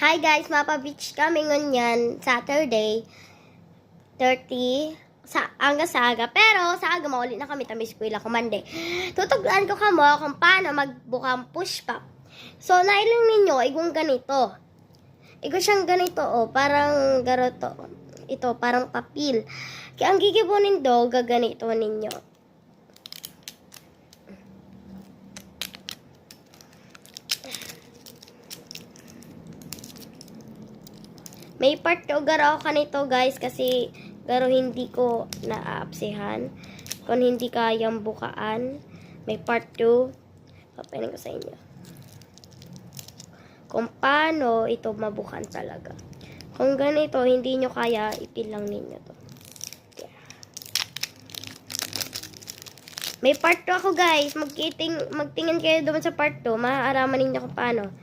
Hi guys, mapa-beach kami ngayon Saturday, 30, hanggang sa aga. Pero sa aga mauli na kami, tamis ko ko Monday. Tutuglan ko kamo kung paano magbukang push pop. So, nailang ninyo, igong ganito. Igo siyang ganito, parang garoto. Ito, parang papel. Kaya ang gigibunin do, gaganito ninyo. May part 2 garo kanito guys kasi garo hindi ko naaapsihan. Kung hindi kayang bukaan, may part 2. Papainin ko sa inyo. Kung paano ito mabukan talaga. Kung ganito, hindi nyo kaya, ipil lang ninyo to. Yeah. May part 2 ako guys. Magtingin kayo doon sa part 2. Maaaraman ninyo kung paano.